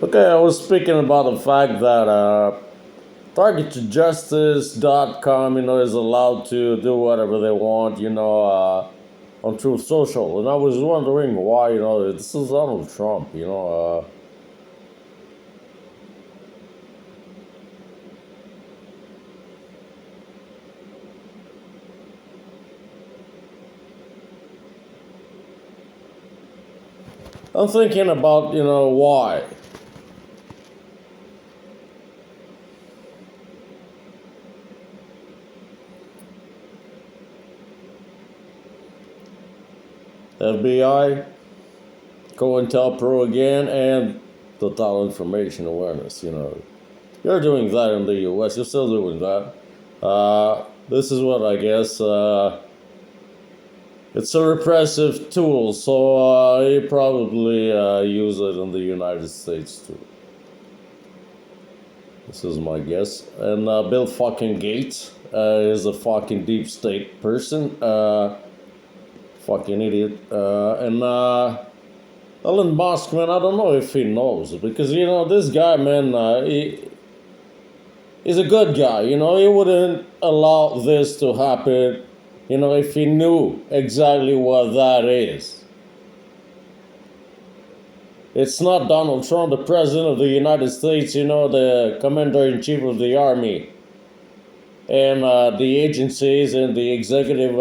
Okay, I was speaking about the fact that targettojustice.com, is allowed to do whatever they want, on Truth Social. And I was wondering why, this is Donald Trump, I'm thinking about, why. FBI, COINTELPRO again, and Total Information Awareness, You're doing that in the US, you're still doing that. This is what I guess, it's a repressive tool, so you probably use it in the United States too. This is my guess. And Bill fucking Gates is a fucking deep state person. Fucking idiot. And Elon Musk, man, I don't know if he knows. Because, this guy, man, he's a good guy. He wouldn't allow this to happen, if he knew exactly what that is. It's not Donald Trump, the President of the United States, the Commander-in-Chief of the Army, and the agencies and the executive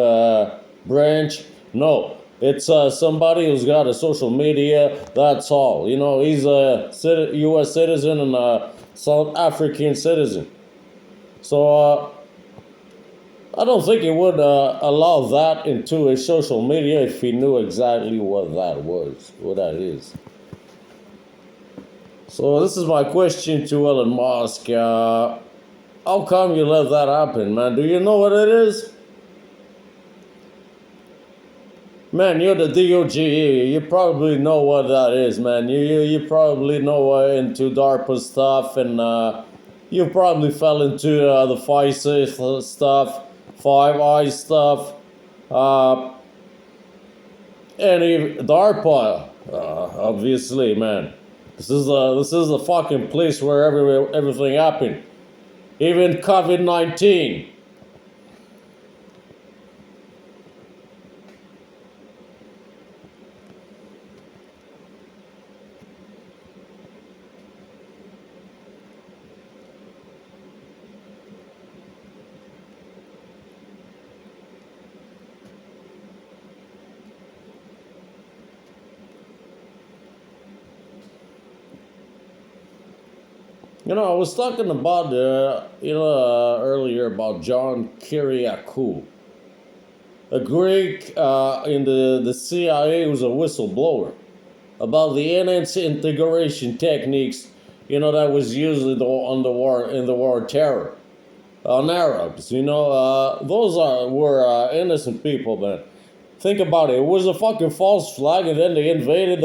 branch. No, it's somebody who's got a social media, that's all. He's a U.S. citizen and a South African citizen. So I don't think he would allow that into his social media if he knew exactly what that was, what that is. So this is my question to Elon Musk. How come you let that happen, man? Do you know what it is? Man, you're the DOGE. You probably know what that is, man. You probably know into DARPA stuff, and you probably fell into the FISA stuff, Five Eyes stuff, and even DARPA, obviously, man. This is the fucking place where everything happened. Even COVID-19. I was talking about, earlier about John Kiriakou, a Greek in the CIA who's a whistleblower, about the enhanced integration techniques, that was used in the war on terror on Arabs. Those were innocent people, man. Think about it. It was a fucking false flag, and then they invaded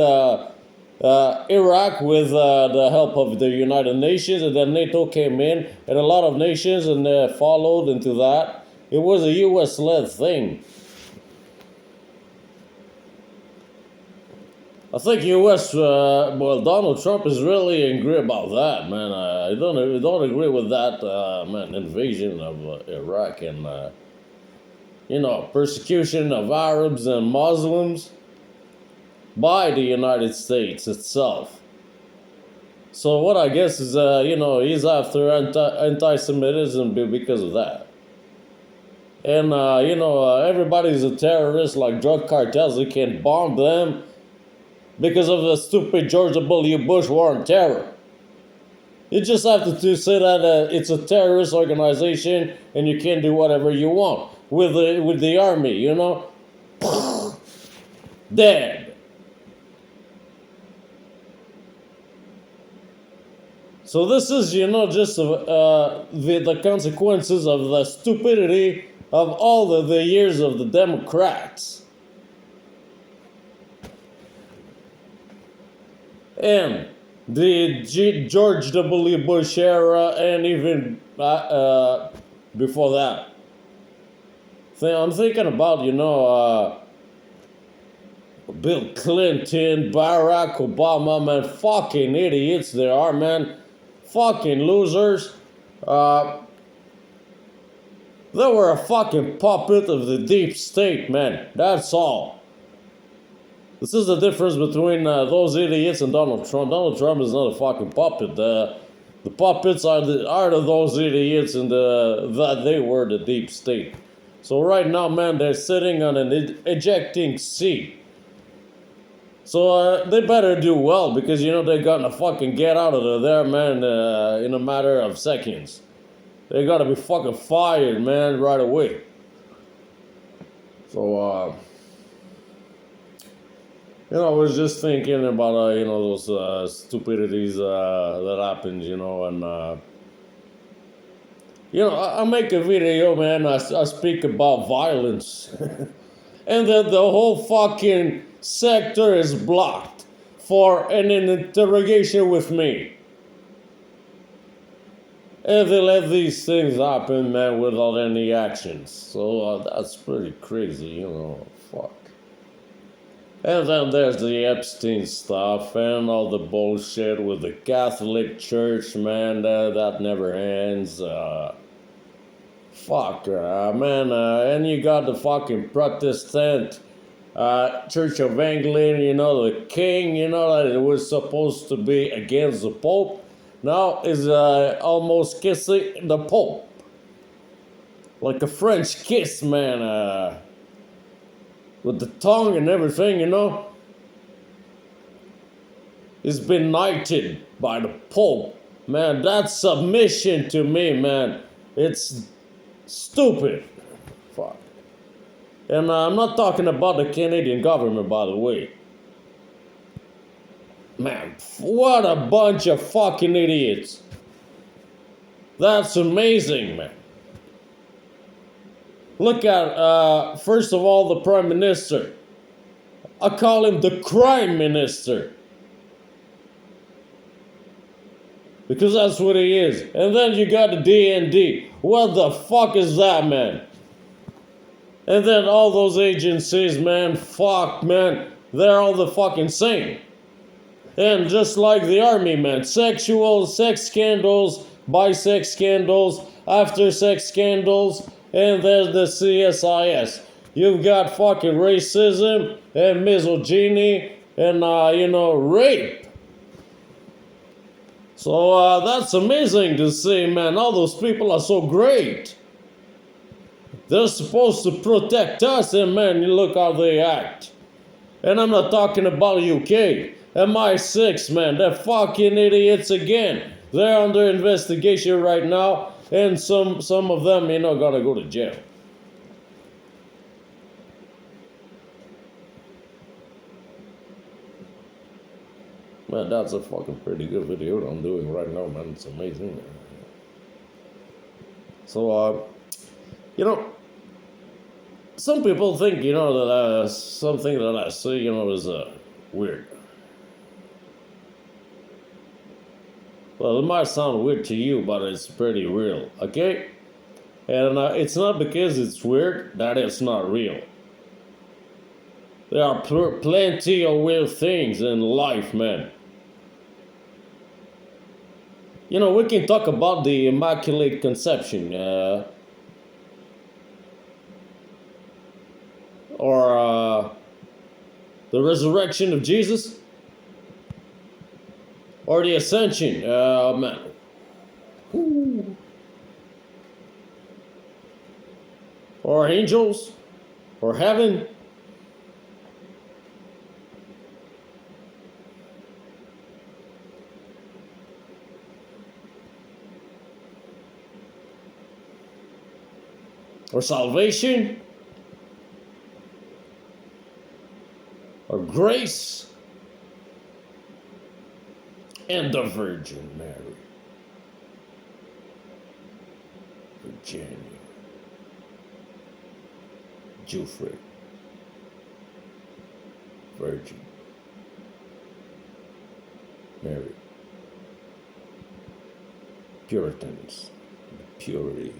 Iraq with the help of the United Nations, and then NATO came in, and a lot of nations and followed into that. It was a U.S.-led thing. I think U.S. Donald Trump is really angry about that, man. I don't agree with that, man. Invasion of Iraq and persecution of Arabs and Muslims by the United States itself. So what I guess is, he's after anti-Semitism because of that. And, everybody's a terrorist like drug cartels. You can bomb them because of the stupid George W. Bush war on terror. You just have to say that it's a terrorist organization and you can do whatever you want with the army, Dead. So this is, just the consequences of the stupidity of all the years of the Democrats. And the George W. Bush era, and even before that. I'm thinking about, Bill Clinton, Barack Obama, man, fucking idiots they are, man. Fucking losers. Uh, they were a fucking puppet of the deep state, man. That's all. This is the difference between those idiots and Donald Trump. Donald Trump is not a fucking puppet. The puppets are those idiots and that they were the deep state. So right now, man, they're sitting on an ejecting seat. So they better do well because they're gonna fucking get out of there, man, in a matter of seconds. They gotta be fucking fired, man, right away. So I was just thinking about those stupidities that happened, and I make a video, man. I speak about violence, and then the whole fucking sector is blocked for an interrogation with me. And they let these things happen, man, without any actions. So that's pretty crazy, fuck. And then there's the Epstein stuff and all the bullshit with the Catholic Church, man, that never ends. Man, and you got the fucking Protestant Church of England, the king, that it was supposed to be against the Pope, now is almost kissing the Pope. Like a French kiss, man, with the tongue and everything, He's been knighted by the Pope. Man, that's submission to me, man. It's stupid. Fuck. And I'm not talking about the Canadian government, by the way. Man, what a bunch of fucking idiots. That's amazing, man. Look at, first of all, the Prime Minister. I call him the Crime Minister. Because that's what he is. And then you got the DND. What the fuck is that, man? And then all those agencies, man, fuck, man, they're all the fucking same. And just like the army, man, sexual, sex scandals, bisex scandals, after sex scandals, and there's the CSIS. You've got fucking racism and misogyny and, rape. So that's amazing to see, man. All those people are so great. They're supposed to protect us, and man, you look how they act. And I'm not talking about UK. MI6, man, they're fucking idiots again. They're under investigation right now, and some of them, gonna go to jail. Man, that's a fucking pretty good video that I'm doing right now, man. It's amazing. So, some people think, that something that I say, is weird. Well, it might sound weird to you, but it's pretty real, okay? And it's not because it's weird that it's not real. There are plenty of weird things in life, man. We can talk about the Immaculate Conception, or the resurrection of Jesus, or the ascension, man. Ooh. Or angels, or heaven. Or salvation, or grace, and the Virgin Mary, Virginia, Jufre, Virgin Mary, Puritans, purity.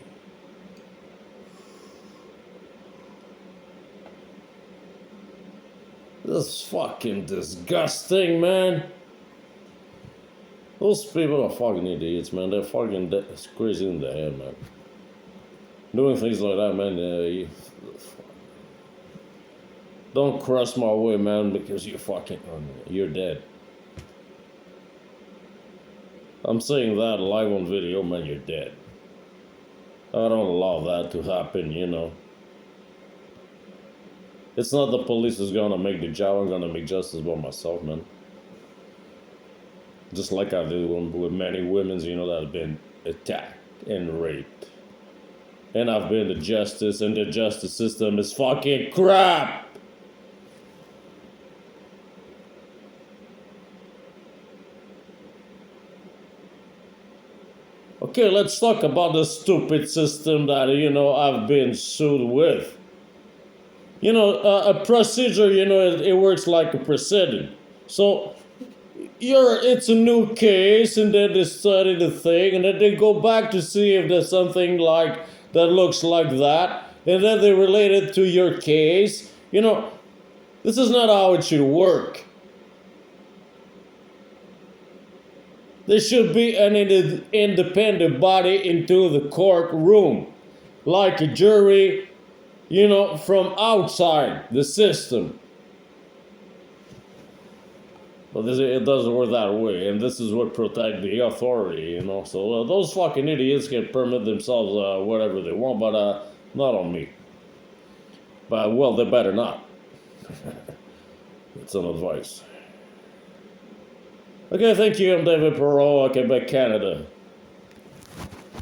This That's fucking disgusting, man. Those people are fucking idiots, man. They're fucking crazy in the head, man. Doing things like that, man. Don't cross my way, man, because you're dead. I'm saying that live on video, man, you're dead. I don't allow that to happen, you know. It's not the police is gonna make the job, I'm gonna make justice by myself, man. Just like I do with many women, you know, that have been attacked and raped. And I've been to justice, and the justice system is fucking crap! Okay, let's talk about the stupid system that, you know, I've been sued with. You know, a procedure, you know, it works like a precedent. So, it's a new case, and then they study the thing, and then they go back to see if there's something like that looks like that, and then they relate it to your case. You know, this is not how it should work. There should be an independent body into the courtroom, like a jury, you know, from outside the system. But it doesn't work that way, and this is what protects the authority, you know. So those fucking idiots can permit themselves whatever they want, but not on me. But, well, they better not. It's an advice. Okay, thank you. I'm David Perot, Quebec, Canada.